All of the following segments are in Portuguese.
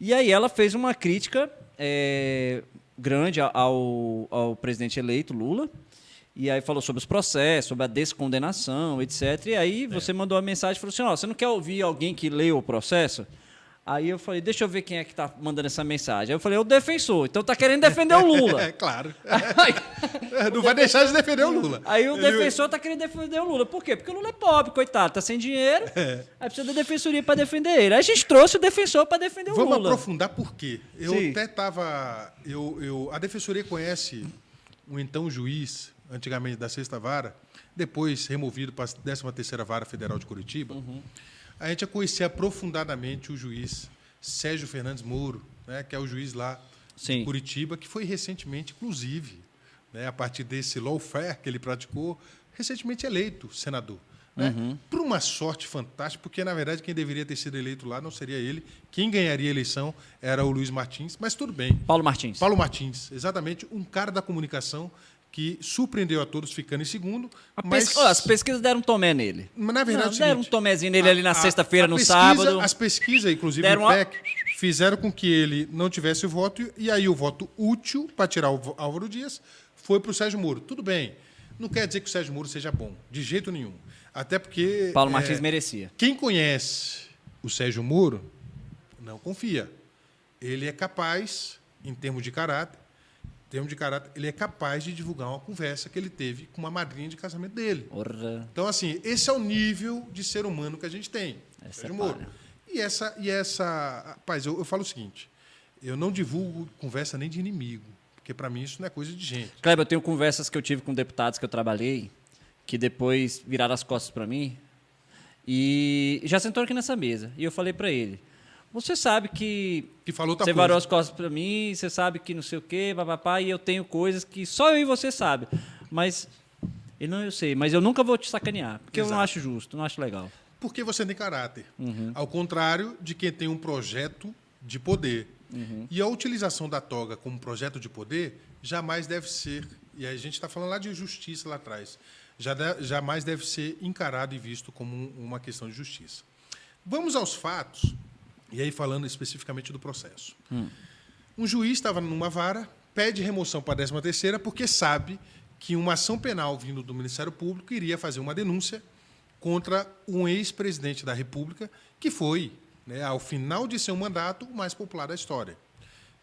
E aí ela fez uma crítica grande ao presidente eleito, Lula, e aí falou sobre os processos, sobre a descondenação, etc. E aí você mandou uma mensagem e falou assim, ó, você não quer ouvir alguém que leu o processo? Aí eu falei, deixa eu ver quem é que tá mandando essa mensagem. Aí eu falei, o defensor, então tá querendo defender o Lula. É, claro. Aí, Não vai deixar de defender o Lula. aí o defensor tá querendo defender o Lula. Por quê? Porque o Lula é pobre, coitado, tá sem dinheiro, aí precisa da defensoria para defender ele. Aí a gente trouxe o defensor para defender o Vamos Lula. aprofundar por quê. Eu Sim. até estava... a Defensoria conhece um então juiz, antigamente da Sexta Vara, depois removido para a 13ª Vara Federal de Curitiba. A gente ia conhecer aprofundadamente o juiz Sérgio Fernandes Moro, né, que é o juiz lá Sim. de Curitiba, que foi recentemente, inclusive, né, a partir desse lawfare que ele praticou, recentemente eleito senador. Né? Por uma sorte fantástica, porque, na verdade, quem deveria ter sido eleito lá não seria ele. Quem ganharia a eleição era o Luiz Martins, mas tudo bem. Paulo Martins. Paulo Martins, exatamente, um cara da comunicação que surpreendeu a todos ficando em segundo. Mas, As pesquisas deram um tomé nele. mas na verdade, é o Não, deram um seguinte, tomézinho nele ali na sexta-feira, no pesquisa- sábado. As pesquisas, inclusive Deram do uma- PEC, fizeram com que ele não tivesse o voto, e aí o voto útil para tirar o Álvaro Dias foi para o Sérgio Moro. Tudo bem, não quer dizer que o Sérgio Moro seja bom, de jeito nenhum. Até porque Paulo Martins merecia. quem conhece o Sérgio Moro não confia. Ele é capaz, em termos de caráter, ele é capaz de divulgar uma conversa que ele teve com uma madrinha de casamento dele. Porra. Então, assim, esse é o nível de ser humano que a gente tem. Essa Sérgio é Moro. palha. E essa. Rapaz, eu falo o seguinte: eu não divulgo conversa nem de inimigo, porque para mim isso não é coisa de gente. Kleber, eu tenho conversas que eu tive com deputados que eu trabalhei, que depois viraram as costas para mim, e já sentou aqui nessa mesa. E eu falei para ele, você sabe que Que falou outra você coisa. varou as costas para mim, você sabe que não sei o quê, papapá, e eu tenho coisas que só eu e você sabe. Mas, ele não, eu sei, mas eu nunca vou te sacanear, porque eu não Exato. acho justo, não acho legal. Porque você tem caráter. Uhum. Ao contrário de quem tem um projeto de poder. Uhum. E a utilização da toga como projeto de poder jamais deve ser, e a gente está falando lá de justiça lá atrás, jamais deve ser encarado e visto como uma questão de justiça. Vamos aos fatos, e aí falando especificamente do processo. Um juiz estava numa vara, pede remoção para a 13ª porque sabe que uma ação penal vindo do Ministério Público iria fazer uma denúncia contra um ex-presidente da República que foi, né, ao final de seu mandato, o mais popular da história.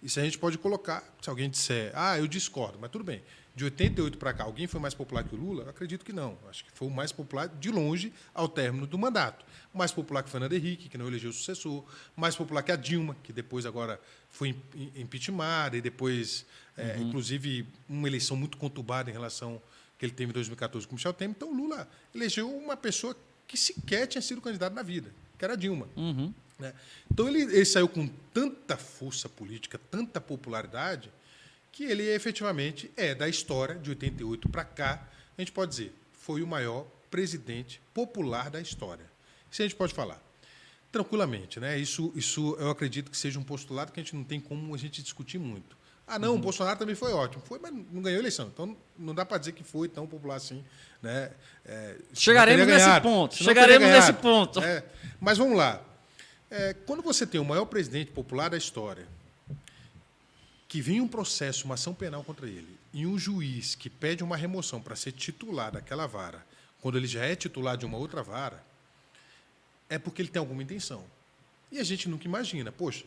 Isso a gente pode colocar, se alguém disser, eu discordo, mas tudo bem. De 88 para cá, alguém foi mais popular que o Lula? Eu acredito que não. Acho que foi o mais popular de longe ao término do mandato. Mais popular que Fernando Henrique, que não elegeu sucessor. Mais popular que a Dilma, que depois agora foi impeachmentada e depois, inclusive, uma eleição muito conturbada em relação que ele teve em 2014 com Michel Temer. Então, o Lula elegeu uma pessoa que sequer tinha sido candidato na vida, que era a Dilma. Né? Então, ele saiu com tanta força política, tanta popularidade, que ele efetivamente da história, de 88 para cá, a gente pode dizer, foi o maior presidente popular da história. Isso a gente pode falar tranquilamente. Né? Isso eu acredito que seja um postulado que a gente não tem como a gente discutir muito. O Bolsonaro também foi ótimo. Foi, mas não ganhou eleição. Então, não dá para dizer que foi tão popular assim. Né? Chegaremos nesse ponto. Chegaremos nesse ponto. Mas vamos lá. Quando você tem o maior presidente popular da história, que vem um processo, uma ação penal contra ele, e um juiz que pede uma remoção para ser titular daquela vara, quando ele já é titular de uma outra vara, é porque ele tem alguma intenção. E a gente nunca imagina, poxa,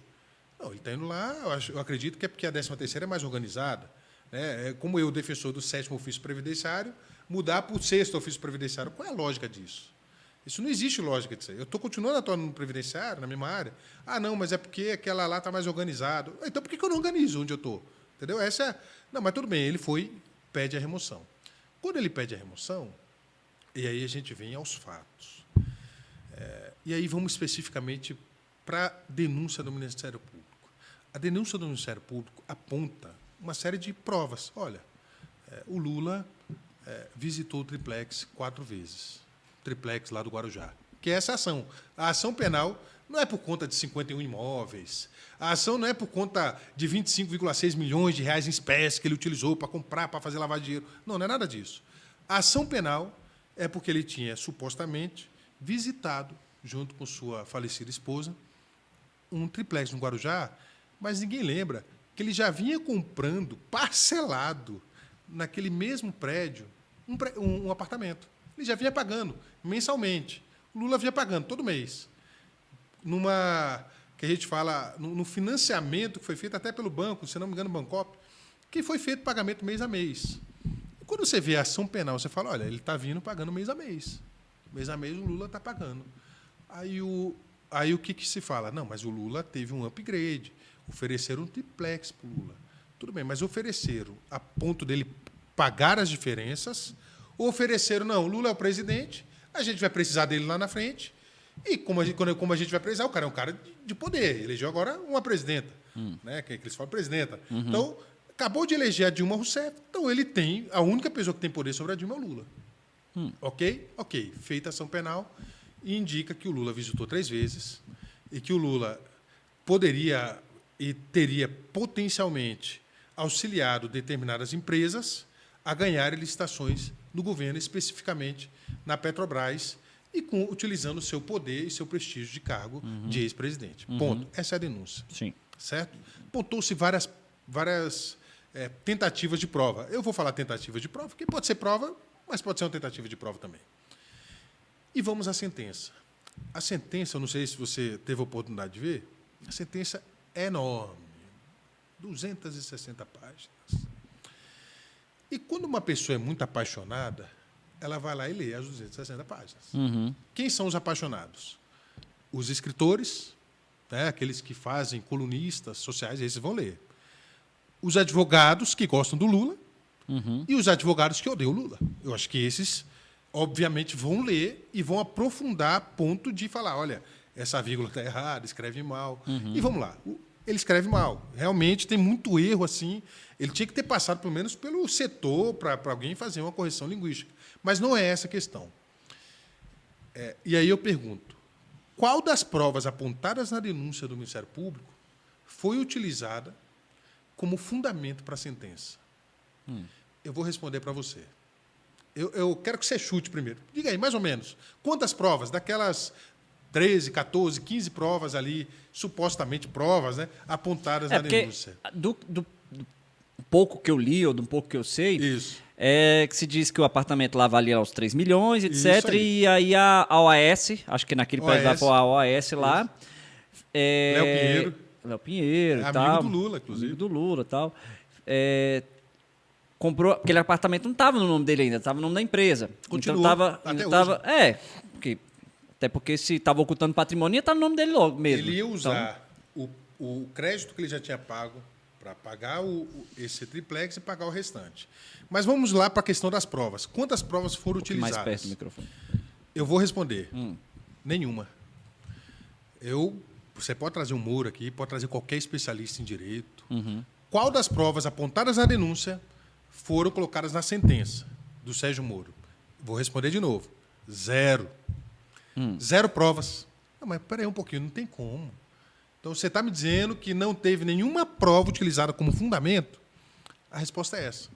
não, ele está indo lá, eu acredito que é porque a 13ª é mais organizada. Né? Como eu, defensor do 7º ofício previdenciário, mudar para o 6º ofício previdenciário. Qual é a lógica disso? Isso não existe lógica disso aí. Eu estou continuando atuando no previdenciário, na mesma área. Não, mas é porque aquela lá está mais organizado. Então, por que eu não organizo onde eu estou? Entendeu? Não, mas tudo bem, ele pede a remoção. Quando ele pede a remoção, e aí a gente vem aos fatos. E aí vamos especificamente para a denúncia do Ministério Público. A denúncia do Ministério Público aponta uma série de provas. Olha, o Lula visitou o triplex 4 vezes. Triplex lá do Guarujá, que é essa ação. A ação penal não é por conta de 51 imóveis. A ação não é por conta de 25,6 milhões de reais em espécie que ele utilizou para comprar, para fazer lavar dinheiro. Não, não é nada disso. A ação penal é porque ele tinha, supostamente, visitado, junto com sua falecida esposa, um triplex no Guarujá, mas ninguém lembra que ele já vinha comprando parcelado naquele mesmo prédio um apartamento. Ele já vinha pagando mensalmente. O Lula vinha pagando todo mês. Numa que a gente fala no financiamento que foi feito até pelo banco, se não me engano, Bancop, que foi feito pagamento mês a mês. E quando você vê a ação penal, você fala, olha, ele está vindo pagando mês a mês. Mês a mês o Lula está pagando. Aí o que se fala? Não, mas o Lula teve um upgrade, ofereceram um triplex para o Lula. Tudo bem, mas ofereceram a ponto dele pagar as diferenças, ou ofereceram, não, o Lula é o presidente, a gente vai precisar dele lá na frente, e como a gente vai precisar, o cara é um cara de poder, elegeu agora uma presidenta, né, que eles falam presidenta. Então, acabou de eleger a Dilma Rousseff, então ele tem, a única pessoa que tem poder sobre a Dilma é o Lula. Ok? Ok. Feita a ação penal, e indica que o Lula visitou 3 vezes e que o Lula poderia e teria potencialmente auxiliado determinadas empresas a ganharem licitações no governo, especificamente na Petrobras, e utilizando o seu poder e seu prestígio de cargo de ex-presidente. Ponto. Essa é a denúncia. Sim. Certo? Pontou-se várias tentativas de prova. Eu vou falar tentativa de prova, porque pode ser prova, mas pode ser uma tentativa de prova também. E vamos à sentença. A sentença, eu não sei se você teve a oportunidade de ver, a sentença é enorme, 260 páginas. E quando uma pessoa é muito apaixonada, ela vai lá e lê as 260 páginas. Quem são os apaixonados? Os escritores, né, aqueles que fazem colunistas sociais, esses vão ler. Os advogados que gostam do Lula e os advogados que odeiam o Lula. Eu acho que esses, obviamente, vão ler e vão aprofundar a ponto de falar, olha, essa vírgula está errada, escreve mal. E vamos lá. Ele escreve mal. Realmente tem muito erro assim. Ele tinha que ter passado, pelo menos, pelo setor para alguém fazer uma correção linguística. Mas não é essa a questão. E aí eu pergunto, qual das provas apontadas na denúncia do Ministério Público foi utilizada como fundamento para a sentença? Eu vou responder para você. Eu quero que você chute primeiro. Diga aí, mais ou menos, quantas provas daquelas 13, 14, 15 provas ali, supostamente provas, né, apontadas na denúncia? Do pouco que eu li, ou do pouco que eu sei, Isso. que se diz que o apartamento lá valia os 3 milhões, etc. E aí a OAS, acho que naquele prédio lá foi a OAS lá. Léo Pinheiro e tal. Amigo do Lula, inclusive. Amigo do Lula e tal. Comprou. Aquele apartamento não estava no nome dele ainda, estava no nome da empresa. Continua, então até hoje. Até porque se estava ocultando patrimônio, ia estar no nome dele logo mesmo. Ele ia usar o crédito que ele já tinha pago para pagar esse triplex e pagar o restante. Mas vamos lá para a questão das provas. Quantas provas foram utilizadas? Mais perto do microfone. Eu vou responder. Nenhuma. Você pode trazer um Moro aqui, pode trazer qualquer especialista em direito. Qual das provas apontadas na denúncia foram colocadas na sentença do Sérgio Moro? Vou responder de novo. 0. 0 provas. Não, mas peraí um pouquinho, não tem como. Então, você está me dizendo que não teve nenhuma prova utilizada como fundamento? A resposta é essa.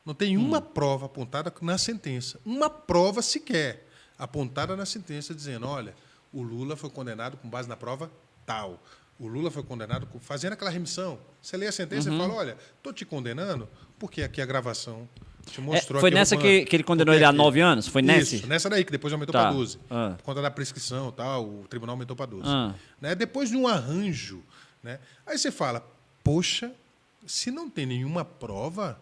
Não tem uma prova apontada na sentença. Uma prova sequer apontada na sentença dizendo, olha, o Lula foi condenado com base na prova tal. O Lula foi condenado fazendo aquela remissão. Você lê a sentença e fala, olha, estou te condenando porque aqui a gravação te mostrou... Foi nessa que ele condenou ele a 9 anos? Foi nessa? Isso, nessa daí, que depois aumentou para 12. Por conta da prescrição e tal, o tribunal aumentou para 12. Né? Depois de um arranjo, né? Aí você fala, poxa, se não tem nenhuma prova,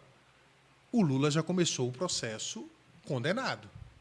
o Lula já começou o processo condenado.